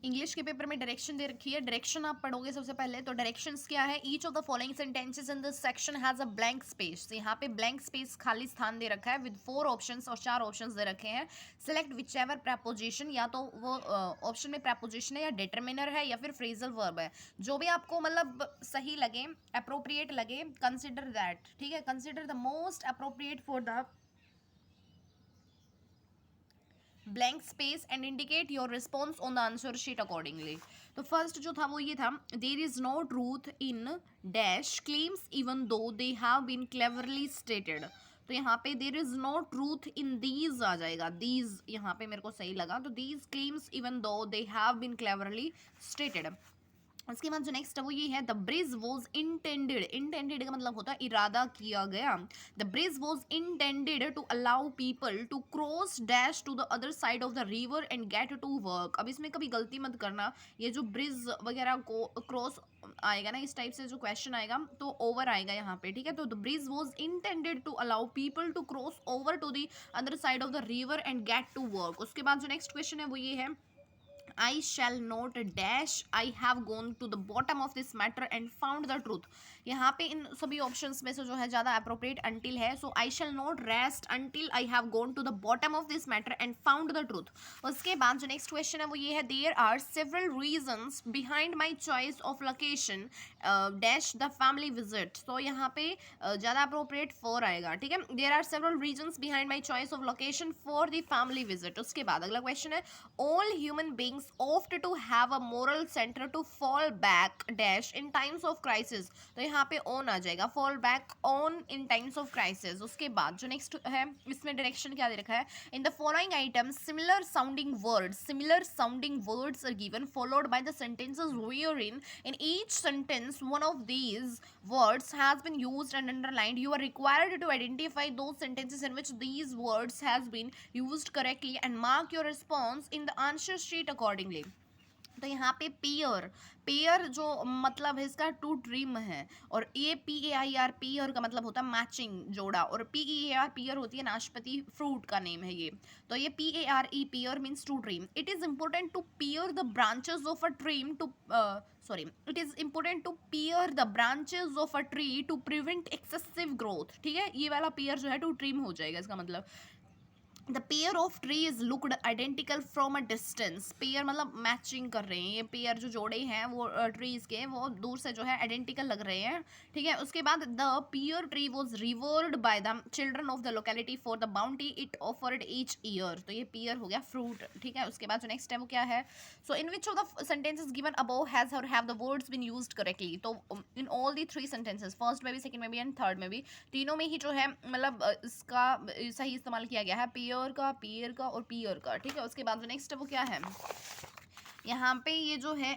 English के paper में direction दे रखी है, डायरेक्शन आप पढ़ोगे सबसे पहले। तो डायरेक्शंस क्या है, each of the following sentences in this section has a blank space. यहाँ पे ब्लैंक स्पेस खाली स्थान दे रखा है विद 4 ऑप्शंस, और 4 ऑप्शंस दे रखे हैं। सिलेक्ट विच एवर प्रपोजिशन, या तो वो ऑप्शन में प्रपोजिशन है या डिटरमिनर है या फिर फ्रेजल वर्ब है, जो भी आपको मतलब सही लगे, अप्रोप्रिएट लगे, कंसिडर दैट। ठीक है, consider the most appropriate for the blank space and indicate your response on the answer sheet accordingly. तो फर्स्ट जो था वो ये था, there is no truth in dash claims even though they have been cleverly stated. तो यहाँ पे there is no truth in these आ जाएगा, दीज यहाँ पे मेरे को सही लगा। तो these claims even though they have been cleverly stated. उसके बाद जो नेक्स्ट है वो ये है, the bridge was intended. Intended का मतलब होता है इरादा किया गया। The bridge was intended to allow people to cross dash to the other side of the river and get to work. अब इसमें कभी गलती मत करना, ये जो ब्रिज वगैरह को क्रॉस आएगा ना, इस टाइप से जो क्वेश्चन आएगा तो ओवर आएगा यहाँ पे। ठीक है, तो the bridge was intended to allow people to cross over to the other side of the river and get to work. उसके बाद जो नेक्स्ट क्वेश्चन है वो ये है, I shall not dash I have gone to the bottom of this matter and found the truth। यहाँ पे इन सभी ऑप्शंस में से जो है ज़्यादा अप्रोप्रिएट until है, so I shall not rest until I have gone to the bottom of this matter and found the truth। उसके बाद जो नेक्स्ट क्वेश्चन है वो ये है, there are several reasons behind my choice of location dash the family visit। तो यहाँ पे ज़्यादा अप्रोप्रिएट for आएगा। ठीक है, there are several reasons behind my choice of location for the family visit। उसके बाद अगला क्वेश्चन है, all human beings opt to have a moral center to fall back dash in times of crisis। तो यहाँ पे on आ जाएगा, fall back on in times of crisis। उसके बाद जो नेक्स्ट है, इसमें डायरेक्शन क्या दे रखा है, in the following items similar sounding words are given followed by the sentences wherein in each sentence one of these words has been used and underlined। You are required to identify those sentences in which these words has been used correctly and mark your response in the answer sheet accordingly। तो यहाँ पे pair जो मतलब है इसका to dream है, और ये PAIR पेयर का मतलब होता है मैचिंग जोड़ा, और PEAR पेयर होती है नाशपाती फ्रूट का नेम है ये। तो ये PARE pare means to trim. It is important to pare the branches of a trim to it is important to pare the branches of a tree to prevent excessive growth. ठीक है, ये वाला pair जो है to dream हो जाएगा इसका मतलब। The pair of tree is looked identical from a distance. Pair मतलब मैचिंग कर रहे हैं, ये पेयर जो जोड़े हैं वो ट्रीज के, वो दूर से जो है आइडेंटिकल लग रहे हैं। ठीक है, उसके बाद the pair tree was revered by the children of the locality for the bounty it offered each year. तो ये पेयर हो गया फ्रूट। ठीक है, उसके बाद जो नेक्स्ट है वो क्या है, so in which of the sentences given above has or have the words been used correctly. तो in all the 3 sentences, first में भी, सेकंड में भी एंड थर्ड में भी, तीनों में ही जो है मतलब इसका सही इस्तेमाल किया गया है, पेयर का और पियर का। ठीक है, उसके बाद जो नेक्स्ट है वो क्या है, यहाँ पे ये जो है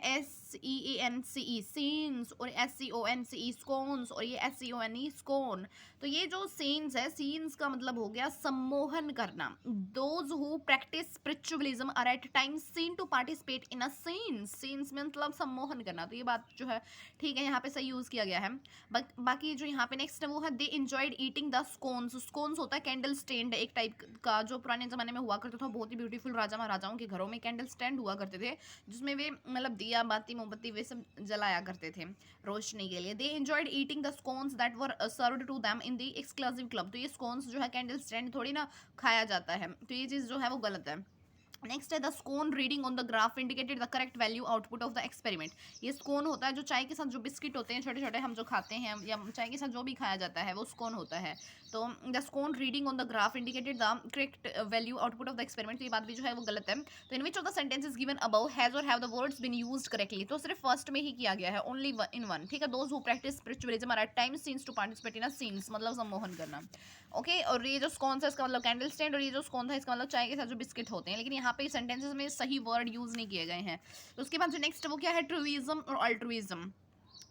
SEANCE सीन्स और SCONCE स्कोन्स, और ये SCONE स्कोन। तो ये जो सीन्स है, सीन्स का मतलब हो गया सम्मोहन करना। Those who practise spiritualism are at times seen to participate in a seance. Seance में मतलब सम्मोहन करना। तो ये बात जो है ठीक है, यहाँ पे सही यूज़ किया गया है। बाकी जो यहाँ पे नेक्स्ट है वो है, दे इंजॉयड ईटिंग द स्कोन्स। स्कोन्स होता है कैंडल स्टैंड एक टाइप का, जो पुराने ज़माने में हुआ करता था, बहुत ही ब्यूटीफुल राजा महाराजाओं के घरों में कैंडल स्टैंड हुआ करते थे, जिसमें वे मतलब दिया बाती मोमबत्ती वे सब जलाया करते थे रोशनी के लिए। They enjoyed eating the scones that were served to them in the exclusive club. तो ये स्कोन्स जो है कैंडल स्टैंड थोड़ी ना खाया जाता है, तो ये चीज़ जो है वो गलत है। नेक्स्ट है, the scone reading on the graph indicated the correct value output of the experiment. ये स्कोन होता है जो चाय के साथ जो बिस्किट होते हैं छोटे छोटे हम जो खाते हैं, या चाय के साथ जो भी खाया जाता है वो स्कोन होता है। तो the scone reading on the graph indicated the correct value output of the experiment. तो ये बात भी जो है वो गलत है। तो in which of the sentences given above has or have the words been used correctly. तो सिर्फ फर्स्ट में ही किया गया है, ओनली इन वन। ठीक है, those who practise spiritualism are at times seen to participate in a seance, मतलब सम्मोहन करना। ओके, और ये जो स्कोन है इसका मतलब कैंडल स्टैंड, और ये जो स्कोन था इसका मतलब चाय के साथ जो बिस्किट होते हैं, लेकिन यहाँ पे सेंटेंसेस में सही वर्ड यूज़ नहीं किए गए हैं। तो उसके बाद जो नेक्स्ट वो क्या है, ट्रूइज्म और अल्ट्रुइज्म।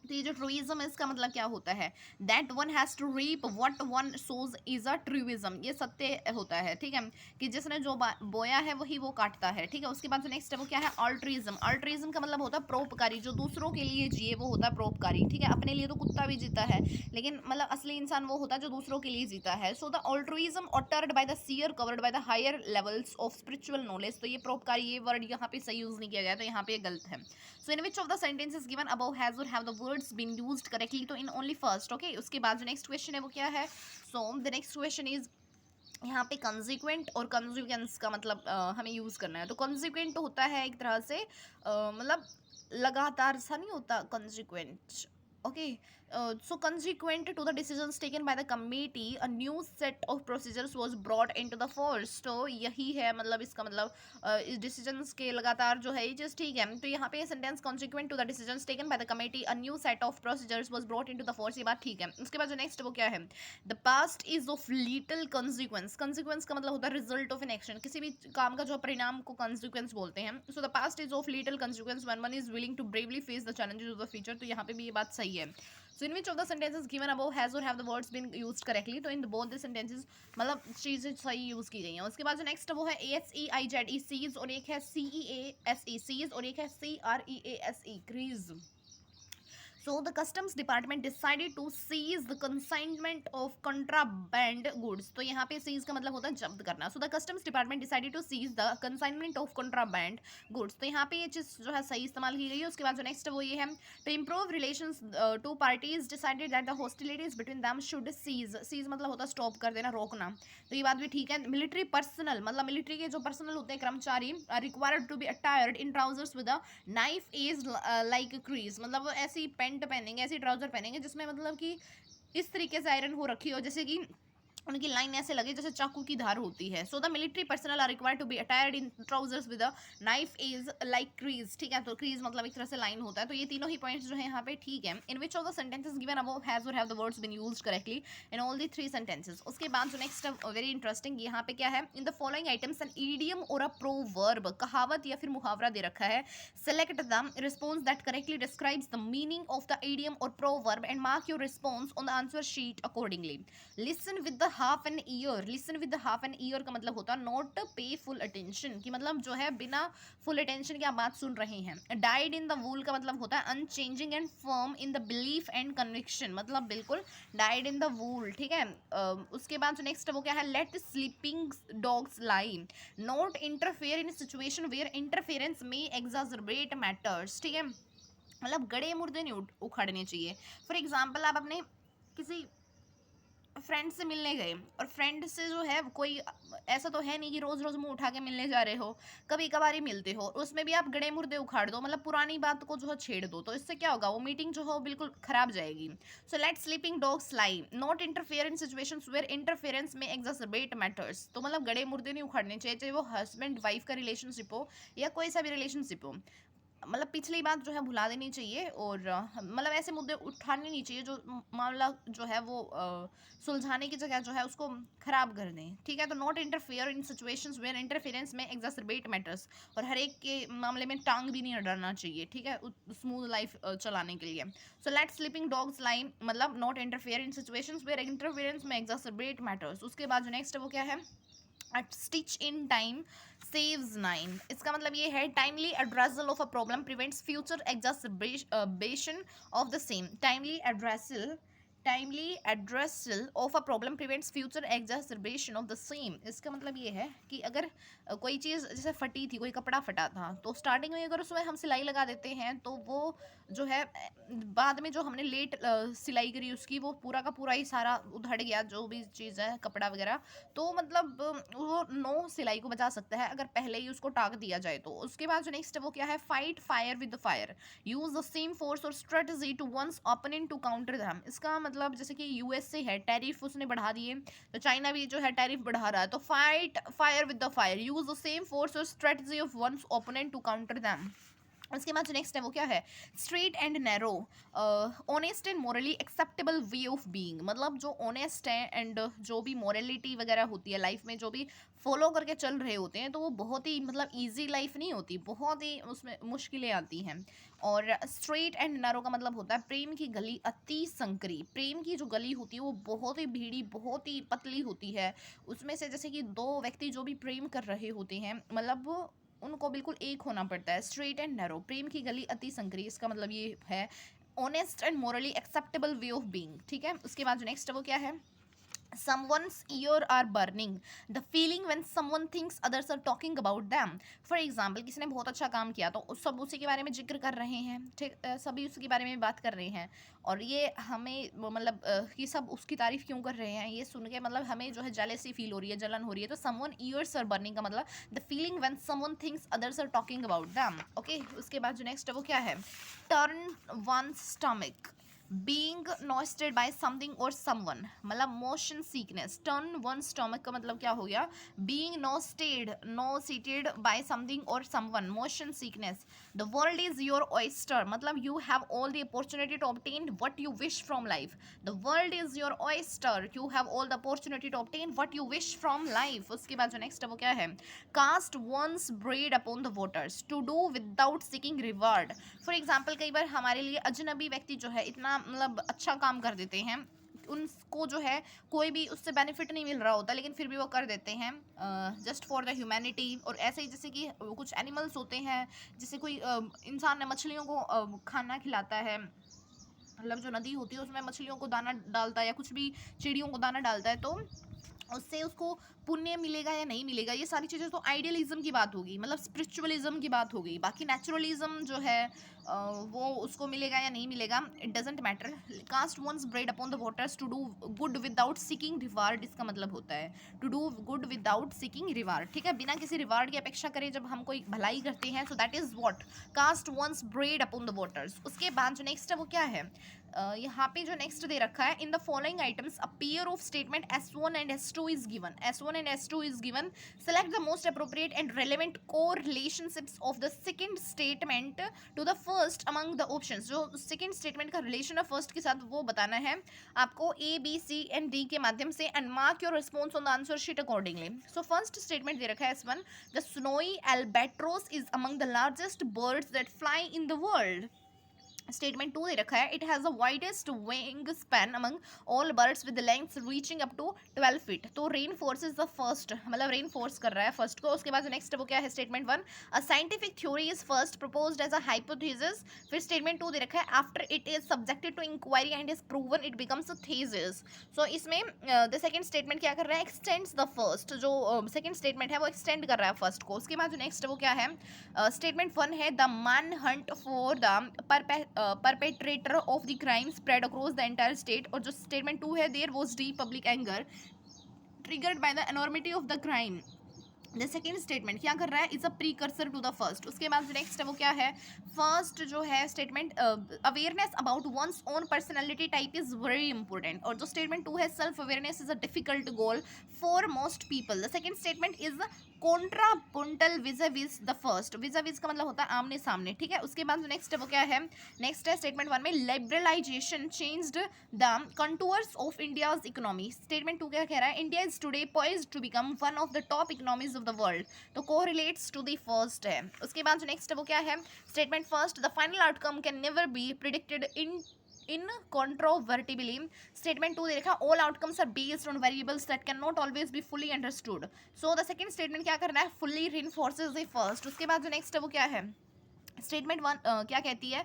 तो ये जो ट्रूइज्म है इसका मतलब क्या होता है, that one has to reap what one sows is a truism, ये सत्य होता है, ठीक है, कि जिसने जो बोया है वही वो काटता है, ठीक है। उसके बाद जो नेक्स्ट है वो क्या है, अल्ट्रिज्म। अल्ट्रिज्म का मतलब होता है परोपकारी, जो दूसरों के लिए जिए वो होता है परोपकारी, ठीक है। अपने लिए तो कुत्ता भी जीता है, लेकिन मतलब असली इंसान वो होता है जो दूसरों के लिए जीता है। So the altruism uttered by the seer covered by the higher levels of spiritual knowledge. तो ये परोपकारी, ये वर्ड यहाँ पे सही यूज नहीं किया गया, तो यहाँ पे गलत है। So in which of the sentences given above has or have the words been used correctly? तो in only first, okay। उसके बाद जो next question है वो क्या है, so the next question is यहाँ पे कंसिक्वेंट और कंसिक्वेंस का मतलब हमें यूज करना है। तो कंसिक्वेंट होता है एक तरह से मतलब लगातार सा नहीं होता consequent, okay. So consequent to the decisions taken by the committee a new set of procedures was brought into the force। तो यही है मतलब इसका मतलब इस डिसीजंस के लगातार जो है ये चीज़, ठीक है। तो यहाँ पे sentence consequent to the decisions taken by the committee a new set of procedures was brought into the force, ये बात ठीक है। उसके बाद जो नेक्स्ट वो क्या है, the past is of little consequence. Consequence का मतलब होता है रिजल्ट ऑफ एन एक्शन, किसी भी काम का जो परिणाम को कंसिक्वेंस बोलते हैं। So the past is of little consequence when one is willing to bravely face the challenges of the future. तो यहाँ पे भी ये बात सही है। So in which of the sentences given above has or have the words been used correctly. तो in both the sentences मतलब चीज़ें सही यूज की गई हैं। उसके बाद जो नेक्स्ट वो है ASEIZE सीज, और एक है CEASE सीज, और एक है CREASE crease. So the customs department decided to seize the consignment of contraband goods। तो यहाँ पे seize का मतलब होता है जब्त करना। So the customs department decided to seize the consignment of contraband goods। तो यहाँ पे ये चीज़ जो है सही इस्तेमाल की गई है। उसके बाद जो नेक्स्ट वो ये है, to improve relations two parties decided that the hostilities between them should cease। cease मतलब होता है स्टॉप कर देना, रोकना। तो ये बात भी ठीक है। मिलिट्री पर्सनल मतलब मिलिट्री के जो पर्सनल होते हैं कर्मचारी required to be attired in trousers with a knife edge like crease, मतलब वो ऐसी पैंट पहनेंगे, ऐसी ट्राउजर पहनेंगे जिसमें मतलब कि इस तरीके से आयरन हो रखी हो जैसे कि उनकी लाइन ऐसे लगे जैसे चाकू की धार होती है। So the military personnel are required to be attired in trousers with a knife is like crease, ठीक है। तो क्रीज मतलब एक तरह से लाइन होता है। तो ये तीनों ही पॉइंट्स जो है यहाँ पे ठीक है। In which of the sentences given above has or have the words been used correctly in all the three sentences. उसके बाद जो नेक्स्ट वेरी इंटरेस्टिंग यहाँ पे क्या है, in the following items an idiom और अ प्रोवर्ब, कहावत या फिर मुहावरा दे रखा है। Select the response that correctly describes the meaning of the idiom or proverb and mark your response on the answer sheet accordingly. Listen with the half an ear. Listen with half an ear का मतलब होता है not पे full attention, कि मतलब जो है बिना फुल अटेंशन के आप बात सुन रहे हैं। डाइड इन द वूल का मतलब होता है unchanging and firm in the belief and conviction, मतलब बिल्कुल डाइड इन द वूल, ठीक है। उसके बाद जो नेक्स्ट वो क्या है, let sleeping dogs lie, not interfere in situation where interference may exacerbate matters, ठीक है। मतलब गड़े मुर्दे नहीं उखाड़ने चाहिए। फॉर एग्जाम्पल आप अपने किसी फ्रेंड से मिलने गए, और फ्रेंड से जो है कोई ऐसा तो है नहीं कि रोज़ रोज़ मुंह उठा के मिलने जा रहे हो, कभी कभार ही मिलते हो, उसमें भी आप गड़े मुर्दे उखाड़ दो, मतलब पुरानी बात को जो है छेड़ दो, तो इससे क्या होगा, वो मीटिंग जो है वो बिल्कुल खराब जाएगी। So let sleeping dogs lie, not interfere in situations where interference may exacerbate matters. तो मतलब गड़े मुर्दे नहीं उखाड़ने चाहिए, चाहे वो हस्बैंड वाइफ का रिलेशनशिप हो या कोई सा भी रिलेशनशिप हो। मतलब पिछली बात जो है भुला देनी चाहिए, और मतलब ऐसे मुद्दे उठाने नहीं चाहिए जो मामला जो है वो सुलझाने की जगह जो है उसको खराब कर दें, ठीक है। तो not interfere in situations where interference may exacerbate matters, और हर एक के मामले में टांग भी नहीं अड़ना चाहिए, ठीक है, स्मूथ लाइफ चलाने के लिए। So let sleeping dogs lie मतलब not interfere in situations where interference may exacerbate matters. उसके बाद जो नेक्स्ट है वो क्या है, stitch in time saves nine. इसका मतलब ये है timely addressal of a problem prevents future exacerbation of the same. Timely addressal of a problem prevents future exacerbation of the same. इसका मतलब ये है कि अगर कोई चीज़ जैसे फटी थी, कोई कपड़ा फटा था, तो स्टार्टिंग में अगर उसमें हम सिलाई लगा देते हैं तो वो जो है बाद में जो हमने लेट सिलाई करी उसकी वो पूरा का पूरा ही सारा उधड़ गया, जो भी चीज़ है कपड़ा वगैरह, तो मतलब वो नो सिलाई को बचा सकता है अगर पहले ही उसको टाक दिया जाए तो। उसके बाद जो नेक्स्ट है वो क्या है, fight fire with fire, use the same force or strategy to one's opponent to counter them. इसका मतलब जैसे कि यूएसए है, टैरिफ उसने बढ़ा दिए, तो चाइना भी जो है टैरिफ बढ़ा रहा है, तो fight fire with the fire, use the same force or strategy of one's opponent to counter them. उसके बाद जो नेक्स्ट है वो क्या है, straight and narrow, honest and morally acceptable way of being, मतलब जो ऑनेस्ट है एंड जो भी मोरलिटी वगैरह होती है लाइफ में, जो भी फॉलो करके चल रहे होते हैं, तो वो बहुत ही मतलब इजी लाइफ नहीं होती, बहुत ही उसमें मुश्किलें आती हैं। और स्ट्रेट एंड नैरो का मतलब होता है प्रेम की गली अति संकरी, प्रेम की जो गली होती है वो बहुत ही भीड़ी, बहुत ही पतली होती है, उसमें से जैसे कि दो व्यक्ति जो भी प्रेम कर रहे होते हैं, मतलब उनको बिल्कुल एक होना पड़ता है। स्ट्रेट एंड नैरो, प्रेम की गली अति संकरी, इसका मतलब ये है honest and morally acceptable way of being, ठीक है। उसके बाद जो नेक्स्ट है वो क्या है, someone's ear are burning, the feeling when someone thinks others are talking about them, for example किसी ने बहुत अच्छा काम किया तो सब उसी के बारे में जिक्र कर रहे हैं, ठीक, सभी उसके बारे में बात कर रहे हैं, और ये हमें मतलब कि सब उसकी तारीफ क्यों कर रहे हैं, ये सुन के मतलब हमें जो है जेलेसी फील हो रही है, जलन हो रही है। तो someone ears are burning का मतलब the feeling when someone thinks others are talking about them, okay. उसके बाद जो नेक्स्ट है वो क्या है, turn one's stomach, being nauseated by something or someone, मतलब motion sickness. Turn one stomach का मतलब क्या हो गया, being nauseated by something or someone, motion sickness। the world is your oyster, मतलब you have all the opportunity to obtain what you wish from life, the world is your oyster, you have all the opportunity to obtain what you wish from life। उसके बाद जो next है वो क्या है, cast one's bread upon the waters, to do without seeking reward, for example कई बार हमारे लिए अजनबी व्यक्ति जो है इतना मतलब अच्छा काम कर देते हैं, उनको जो है कोई भी उससे बेनिफिट नहीं मिल रहा होता, लेकिन फिर भी वो कर देते हैं जस्ट फॉर द ह्यूमैनिटी। और ऐसे ही जैसे कि कुछ एनिमल्स होते हैं, जैसे कोई इंसान ने मछलियों को खाना खिलाता है, मतलब जो नदी होती है उसमें मछलियों को दाना डालता है या कुछ भी चिड़ियों को दाना डालता है, तो उससे उसको पुण्य मिलेगा या नहीं मिलेगा, ये सारी चीज़ें तो आइडियलिज्म की बात होगी, मतलब स्पिरिचुअलिज्म की बात होगी। बाकी नेचुरलिज्म जो है वो उसको मिलेगा या नहीं मिलेगा, it doesn't matter. Cast one's bread upon the waters to do good without seeking reward, इसका मतलब होता है to do good without seeking reward, ठीक है, बिना किसी रिवार्ड की अपेक्षा करे जब हम कोई भलाई करते हैं, so that is what cast one's bread upon the waters. उसके बाद जो नेक्स्ट है वो क्या है, यहाँ पे जो नेक्स्ट दे रखा है, in the following items a pair of statement S1 and S2 is given, S1 and S2 is given, select the most appropriate and relevant correlationships of the second statement to the first among the options. जो second statement का relation है first के साथ वो बताना है आपको A B C and D के माध्यम से, and mark your response on the answer sheet accordingly. So first statement दे रखा है S1, the snowy albatross is among the largest birds that fly in the world. Statement 2 दे रखा है, it has the widest wing span among all birds with length reaching up to 12 feet. तो reinforce is the first, मतलब reinforce कर रहा है first को। उसके बाद नेक्स्ट वो क्या है, statement 1, a scientific theory is first proposed as a hypothesis. फिर स्टेटमेंट 2 दे रखा है, after it is subjected to inquiry and is proven it becomes a thesis. So इसमें द सेकंड स्टेटमेंट क्या कर रहा है, एक्सटेंड्स द फर्स्ट, जो सेकंड स्टेटमेंट है वो एक्सटेंड कर रहा है फर्स्ट को। उसके बाद जो नेक्स्ट वो क्या है, स्टेटमेंट 1 है, the man Hunt for the perpetrator of the crime spread across the entire state। और जो statement 2 है, there was deep public anger triggered by the enormity of the crime। The second statement क्या कर रहा है, is a precursor to the first. उसके बाद जो नेक्स्ट है वो क्या है, फर्स्ट जो है statement, awareness about one's own personality type is very important. और जो स्टेटमेंट 2 है, self awareness is a difficult goal for most people. The second statement is contrapuntal with the first, with का मतलब होता है आमने सामने, ठीक है। उसके बाद जो नेक्स्ट है वो क्या है, नेक्स्ट है स्टेटमेंट 1 में, liberalisation changed the contours of India's economy. Statement 2 क्या कह रहा है, India is today poised to become one of the top economies of the world. तो कोरिलेट्स टू द फर्स्ट है। उसके बाद जो नेक्स्ट है वो क्या है, statement first, the final outcome can never be predicted incontrovertibly। Statement 2 दे रखा, all outcomes are based on variables that can not always be fully understood. So the second statement क्या कर रहा है, फुली रिइंफोर्सेस द फर्स्ट। उसके बाद जो next है वो क्या है, स्टेटमेंट 1 क्या कहती है,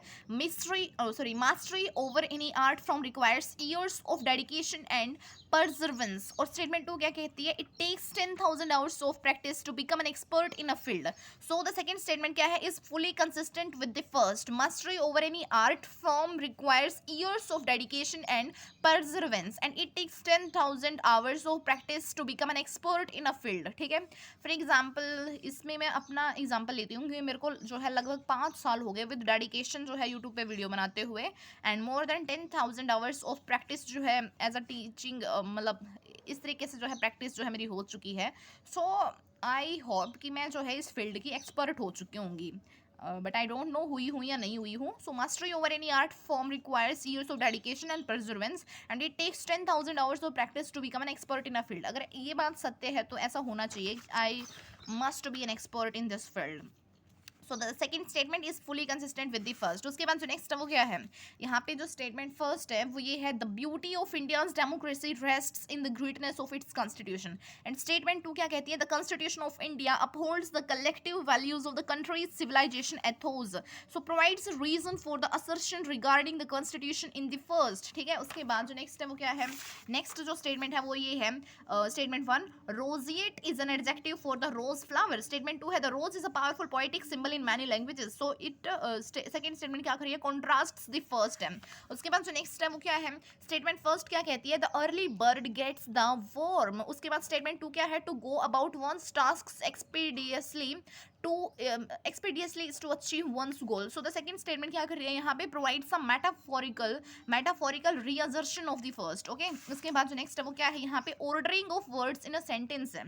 mastery over any art form requires years of dedication and perseverance. और स्टेटमेंट 2 क्या कहती है, it takes 10,000 hours of practice to become an expert in a field. So the second statement क्या है, is fully consistent with the first, mastery over any art form requires years of dedication and perseverance and it takes 10,000 hours of practice to become an expert in a field, ठीक है। For example इसमें मैं अपना example लेती हूँ कि मेरे को जो है लगभग 5 साल हो गए विद डेडिकेशन जो है यूट्यूब पे वीडियो बनाते हुए, and more than 10,000 hours of practice जो है एज अ टीचिंग, मतलब इस तरीके से जो है प्रैक्टिस जो है मेरी हो चुकी है। सो आई होप कि मैं जो है इस फील्ड की एक्सपर्ट हो चुकी होंगी। बट आई डोंट नो हुई हूँ या नहीं हुई हूँ. So mastery over any art form requires years of dedication and perseverance and it takes 10,000 hours of practice to become an expert in a field. अगर ये बात सत्य है तो ऐसा होना चाहिए. I must be an expert in this field. So the second statement is fully consistent with the first. उसके बाद जो नेक्स्ट है वो क्या है, यहाँ पे जो स्टेटमेंट फर्स्ट है वो ये है, the beauty of India's democracy rests in the greatness of its constitution. And statement two क्या कहती है, the constitution of India upholds the collective values of the country's civilisation ethos. So provides reason for the assertion regarding the constitution in the first. ठीक है, उसके बाद जो next है वो क्या है, नेक्स्ट जो स्टेटमेंट है वो ये है, statement one, roseate is an adjective for the rose flower. Statement two है, the rose is a powerful poetic symbol in many languages. So it second statement क्या कर रही है, contrasts the first है. उसके बाद जो next है वो क्या है, statement first क्या कहती है, the early bird gets the worm. उसके बाद statement 2 क्या है, to go about one's tasks expeditiously is to achieve one's goal. So the second statement क्या कर रही है यहाँ पे, provide some metaphorical reassertion of the first. Okay, उसके बाद जो next है वो क्या है, यहाँ पे ordering of words in a sentence है.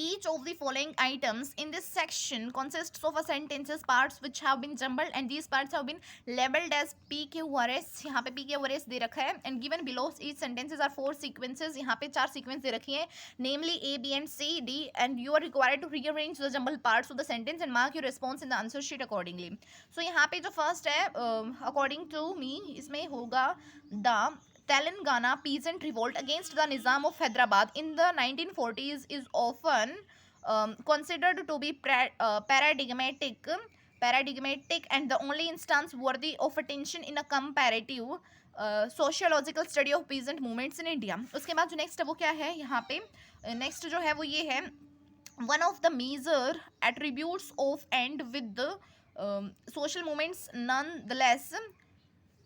Each of the following items in this section consists of a sentences parts which have been jumbled and these parts have been labeled as PQRS. यहाँ पे PQRS दे रखा है and given below each sentences are 4 sequences. यहाँ पे 4 sequence दे रखी है, namely A, B and C, D, and you are required to rearrange the jumbled parts of the sentence and mark your response in the answer sheet accordingly. So यहाँ पे जो first है, according to me इसमें होगा the Telangana peasant revolt against the Nizam of Hyderabad in the 1940s is often considered to be paradigmatic and the only instance worthy of attention in a comparative sociological study of peasant movements in India. उसके बाद जो next है वो क्या है, यहाँ पे next जो है वो ये है, one of the major attributes of and with the social movements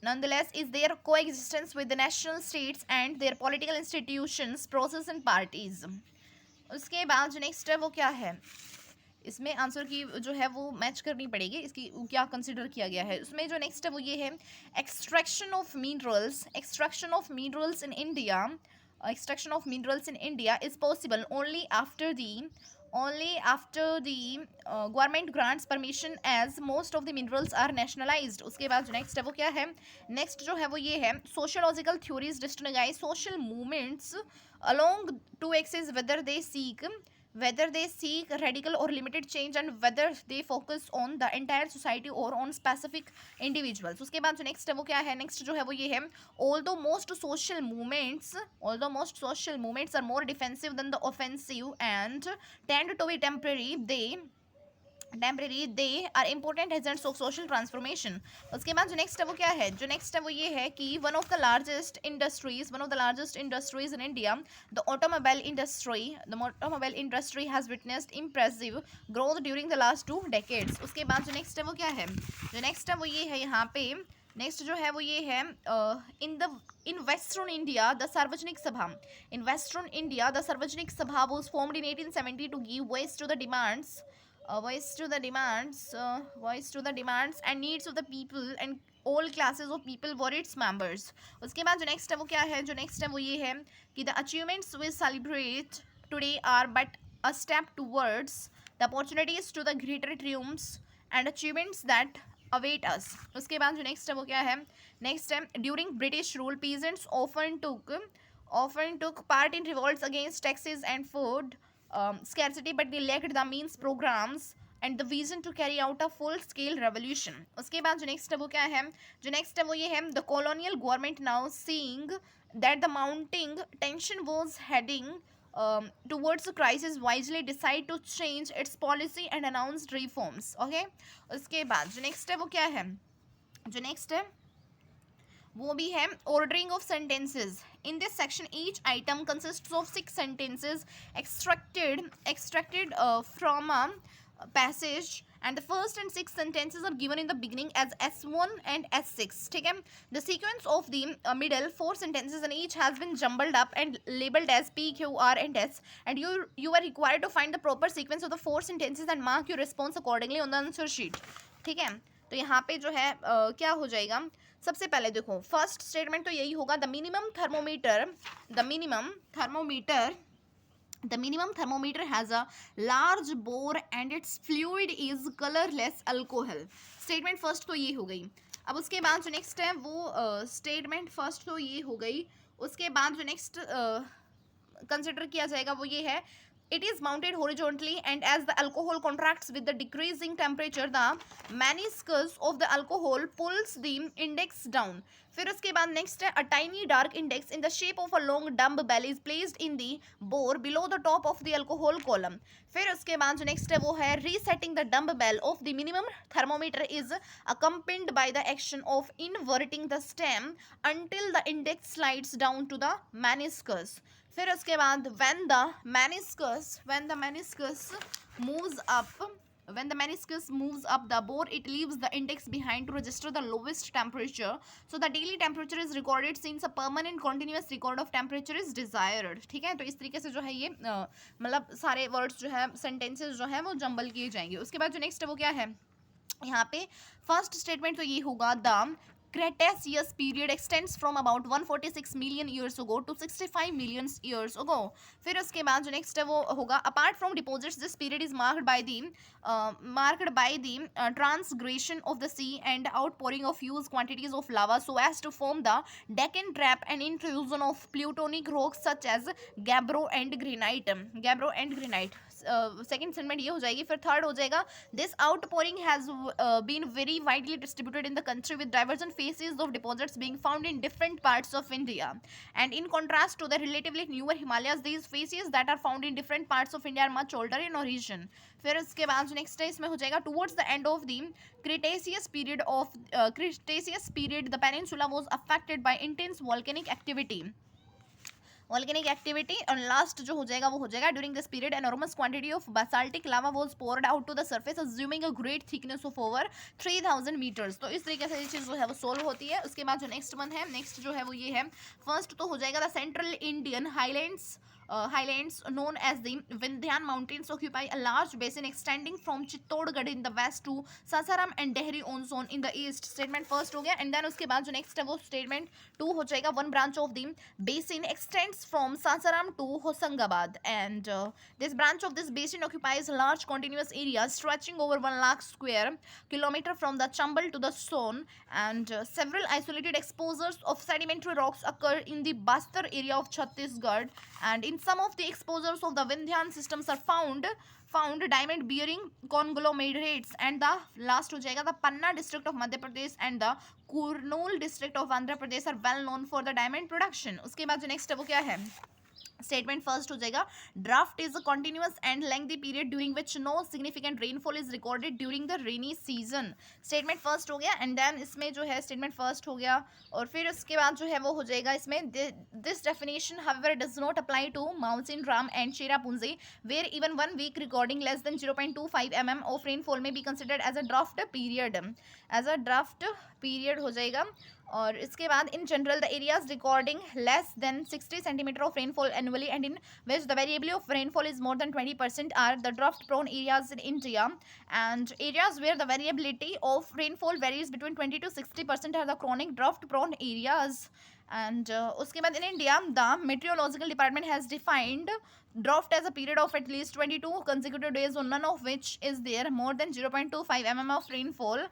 nonetheless is their coexistence with the national states and their political institutions, process and parties. उसके बाद जो नेक्स्ट है वो क्या है, इसमें आंसर की जो है वो मैच करनी पड़ेगी, इसकी क्या कंसिडर किया गया है. उसमें जो नेक्स्ट है वो ये है, extraction of minerals in India is possible only after the government grants permission as most of the minerals are nationalized. उसके बाद जो नेक्स्ट है वो क्या है, नेक्स्ट जो है वो ये है, sociological theories distinguish social movements along two axes whether they seek radical or limited change and whether they focus on the entire society or on specific individuals. उसके बाद जो नेक्स्ट है वो क्या है, नेक्स्ट जो है वो ये है, although most social movements are more defensive than the offensive and tend to be temporary, they are important agents of social transformation. उसके बाद जो नेक्स्ट है वो क्या है, जो नेक्स्ट है वो ये है कि one of the largest industries in India, the automobile industry has witnessed impressive growth during the last 2 decades. उसके बाद जो नेक्स्ट है वो क्या है, जो नेक्स्ट है वो ये है, यहाँ पे नेक्स्ट जो है वो ये है, in Western India the Sarvajanik Sabha was formed in 1870 to give voice to the demands and needs of the people and all classes of people were its members. उसके बाद जो नेक्स्ट है वो क्या है, जो नेक्स्ट है वो ये है कि the achievements we celebrate today are but a step towards the opportunities to the greater triumphs and achievements that await us. उसके बाद जो नेक्स्ट है वो क्या है, नेक्स्ट है, during British rule peasants often took part in revolts against taxes and food scarcity, but they lacked the means, programs and the vision to carry out a full scale revolution. उसके बाद जो next है वो क्या है, जो next है वो ये है, the colonial government now seeing that the mounting tension was heading towards a crisis wisely decide to change its policy and announced reforms. Okay, उसके बाद जो नेक्स्ट है वो क्या है, जो नेक्स्ट है वो भी है, ordering of sentences. In this section each item consists of 6 sentences extracted from a passage and the first and 6 sentences are given in the beginning as S1 and S6. ठीक है, the sequence of the middle 4 sentences and each has been jumbled up and labeled as P, Q, R and S and you are required to find the proper sequence of the 4 sentences and mark your response accordingly on the answer sheet. ठीक है, तो यहाँ पे जो है क्या हो जाएगा, सबसे पहले देखो फर्स्ट स्टेटमेंट तो यही होगा, the minimum thermometer The minimum thermometer has a large bore and its fluid is colorless alcohol. Statement first तो ये हो गई. अब उसके बाद जो नेक्स्ट है वो स्टेटमेंट फर्स्ट तो ये हो गई. उसके बाद जो नेक्स्ट कंसिडर किया जाएगा वो ये है, it is mounted horizontally and as the alcohol contracts with the decreasing temperature the meniscus of the alcohol pulls the index down. फिर उसके बाद नेक्स्ट है, a tiny dark index in the shape of a long dumbbell is placed in the bore below the top of the alcohol column. फिर उसके बाद जो next है वो है, resetting the dumbbell of the minimum thermometer is accompanied by the action of inverting the stem until the index slides down to the meniscus. फिर उसके बाद when the meniscus moves up the bore, it leaves the index behind to register the lowest temperature. So the daily temperature is recorded since a permanent continuous record of temperature is desired. ठीक है, तो इस तरीके से जो है ये मतलब सारे वर्ड्स जो है सेंटेंसेस जो है वो जंबल किए जाएंगे. उसके बाद जो नेक्स्ट है वो क्या है, यहाँ पे फर्स्ट स्टेटमेंट तो ये होगा, the Cretaceous period extends from about 146 million years ago to 65 million years ago. फिर उसके बाद जो नेक्स्ट है वो होगा, apart from deposits this period is marked by the transgression of the sea and outpouring of huge quantities of lava so as to form the Deccan trap and intrusion of plutonic rocks such as gabbro and granite. Second segment ये हो जाएगी. फिर third हो जाएगा, this outpouring has been very widely distributed in the country with divergent faces of deposits being found in different parts of India and in contrast to the relatively newer Himalayas these faces that are found in different parts of India are much older in origin. फिर उसके बाद जो next है इसमें हो जाएगा, towards the end of the Cretaceous period the peninsula was affected by intense volcanic activity और last जो हो जाएगा वो हो जाएगा, during this period enormous quantity of basaltic lava was poured out to the surface assuming a great thickness of over 3000 metres. तो इस तरीके से ये चीज़ जो है वो सोल्व होती है. उसके बाद जो नेक्स्ट वन है, नेक्स्ट जो है वो ये है, फर्स्ट तो हो जाएगा, the central Indian highlands known as the Vindhyan Mountains occupy a large basin extending from Chittorgarh in the west to Sasaram and Dehri on zone in the east. Statement first हो गया. And then उसके बाद जो next है वो statement to हो जाएगा, one branch of the basin extends from Sasaram to Hosangabad and this branch of this basin occupies large continuous areas stretching over 1 lakh square kilometer from the Chambal to the Son and several isolated exposures of sedimentary rocks occur in the Bastar area of Chhattisgarh and in some of the exposures of the Vindhyan systems are found diamond bearing conglomerates. And the last हो जाएगा, the Panna district of Madhya Pradesh and the Kurnool district of Andhra Pradesh are well known for the diamond production. उसके बाद जो next है वो क्या है, statement first हो जाएगा, drought is a continuous and lengthy period during which no significant rainfall is recorded during the rainy season. Statement first हो गया. एंड देन इसमें जो है स्टेटमेंट फर्स्ट हो गया और फिर उसके बाद जो है वो हो जाएगा इसमें, this definition however does not apply to mountain राम and Cherrapunji where even 1 week recording less than 0.25 mm of rainfall may be considered as a drought period हो जाएगा. और इसके बाद in general the areas recording less than 60 centimetre of rainfall annually and in which the variability of rainfall is more than 20% are the drought prone areas in India and areas where the variability of rainfall varies between 20 to 60% are the chronic drought prone areas. And उसके बाद in India the meteorological department has defined drought as a period of at least 22 consecutive days on none of which is there more than 0.25 mm of rainfall.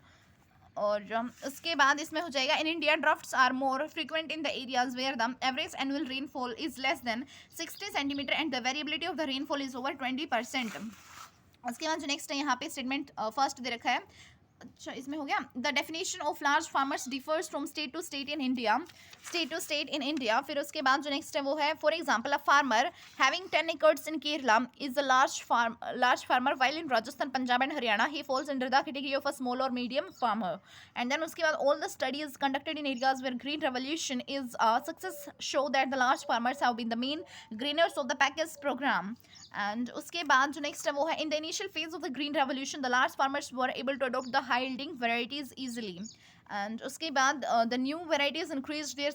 और उसके बाद इसमें हो जाएगा, in India droughts are more frequent in the areas where the average annual rainfall is less than 60 centimetre and the variability of the rainfall is over 20%. उसके बाद जो next है यहाँ पे स्टेटमेंट फर्स्ट दे रखा है, अच्छा इसमें हो गया, the definition of large farmers differs from state to state in India. फिर उसके बाद जो नेक्स्ट है वो है, for example a farmer having 10 acres in Kerala is a large farmer while in Rajasthan, Punjab and Haryana he falls under the category of a small और medium farmer. And then उसके बाद all the studies conducted in areas where green revolution is success show that the large farmers have been the main greeners of the package programme. And उसके बाद जो next है वो है, in the initial phase of the green revolution the large farmers were able to adopt the high yielding varieties easily. And उसके बाद the new varieties increased their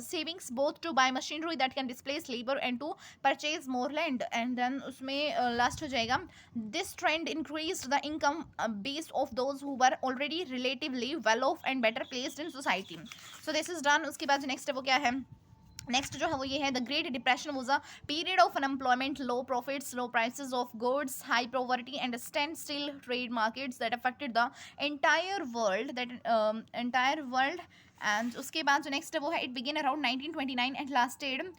savings both to buy machinery that can displace labor and to purchase more land. And then उसमें last हो जाएगा, this trend increased the income base of those who were already relatively well off and better placed in society. So this is done. उसके बाद next है वो क्या है, next जो है वो ये है, the great depression was a period of unemployment, low profits, low prices of goods, high poverty and stand still trade markets that affected the entire world. And उसके बाद जो नेक्स्ट है वो है, it begin around 1929 and lasted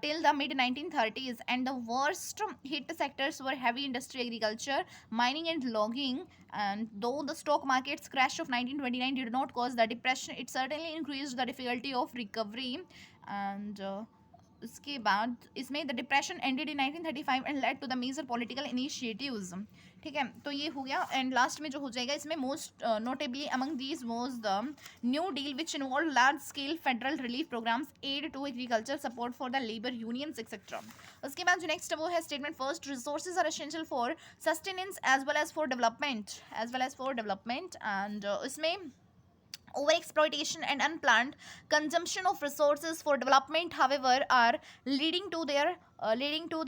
till the mid 1930s, and the worst hit sectors were heavy industry, agriculture, mining and logging. And though the stock market's crash of 1929 did not cause the depression, it certainly increased the difficulty of recovery. And उसके बाद इसमें the depression ended in 1935 and led to the major political initiatives. ठीक है, तो ये हो गया। And last में जो हो जाएगा इसमें, most notably among these was the new deal which involve large scale federal relief programmes, aid to agriculture, support for the labour unions etcetera. उसके बाद जो नेक्स्ट वो है statement first, resources are essential for sustenance as well as for development. And इसमें overexploitation and unplanned consumption of resources for development, however, are leading to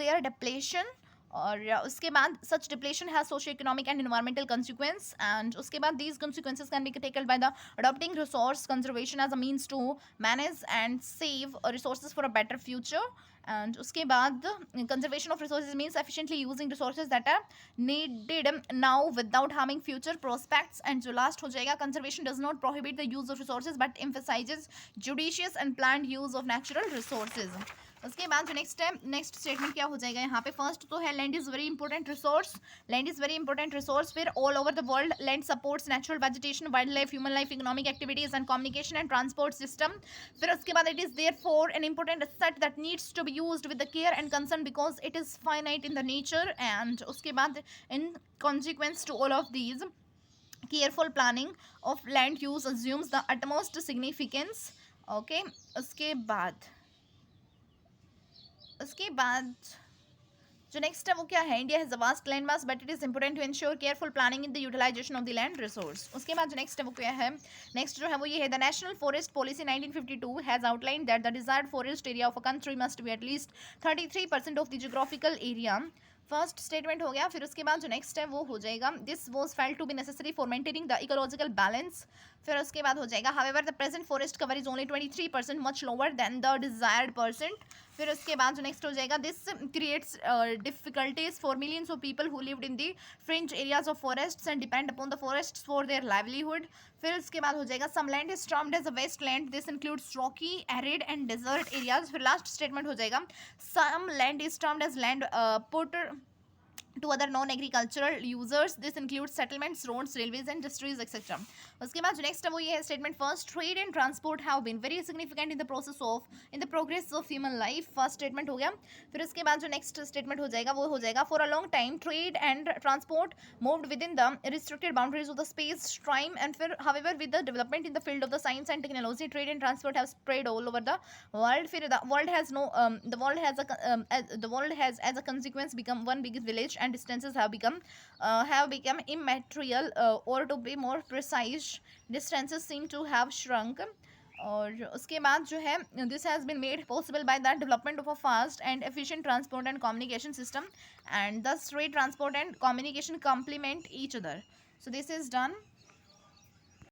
their depletion। और उसके बाद such depletion has socio-economic and environmental consequence, and उसके बाद these consequences can be tackled by the adopting resource conservation as a means to manage and save resources for a better future। and उसके बाद conservation of resources means efficiently using resources that are needed now without harming future prospects। and जो last हो जाएगा, conservation does not prohibit the use of resources but emphasizes judicious and planned use of natural resources। उसके बाद जो next statement क्या हो जाएगा यहाँ पे, फर्स्ट तो है land is very important resource, फिर all over the world land supports natural vegetation, wild life, human life, economic activities and communication and transport system. फिर उसके बाद, it is therefore an important asset that needs to be used with the care and concern because it is finite in the nature. And उसके बाद, in consequence to all of these, careful planning of land use assumes the utmost significance. Okay, उसके बाद जो next है वो क्या है, India has a vast land mass but it is important to ensure careful planning in the utilisation of the land resource. उसके बाद जो नेक्स्ट है वो क्या है, नेक्स्ट जो है वो ये है, the national forest policy 1952 has outline that the desired forest area of a country must be at least 33% of the geographical area. First statement हो गया। फिर उसके बाद जो नेक्स्ट है वो हो जाएगा, this was felt to be necessary for maintaining the ecological balance. फिर उसके बाद हो जाएगा, however the present forest cover is only 23%, much lower than the desired percent. फिर उसके बाद जो नेक्स्ट हो जाएगा, this creates difficulties for millions of people who lived in the fringe areas of forests and depend upon the forests for their livelihood. फिर उसके बाद हो जाएगा, some land is termed as a waste land, this includes rocky, arid and desert areas. फिर last statement हो जाएगा, some land is termed as land put to other non-agricultural users, this includes settlements, roads, railways, industries, etc. उसके बाद जो next है वो ये है statement first, trade and transport have been very significant in the progress of human life. First statement हो गया। फिर उसके बाद जो नेक्स्ट स्टेटमेंट हो जाएगा वो हो जाएगा, for a long time trade and transport moved within the restricted boundaries of the space time and फिर however with the development in the field of the science and technology, trade and transport have spread all over the world. फिर the world has as a consequence become one big village and distances have become immaterial, or to be more precise, distances seem to have shrunk। और उसके बाद जो है, this has been made possible by the development of a fast and efficient transport and communication system, and thus trade, transport and communication complement each other। So this is done।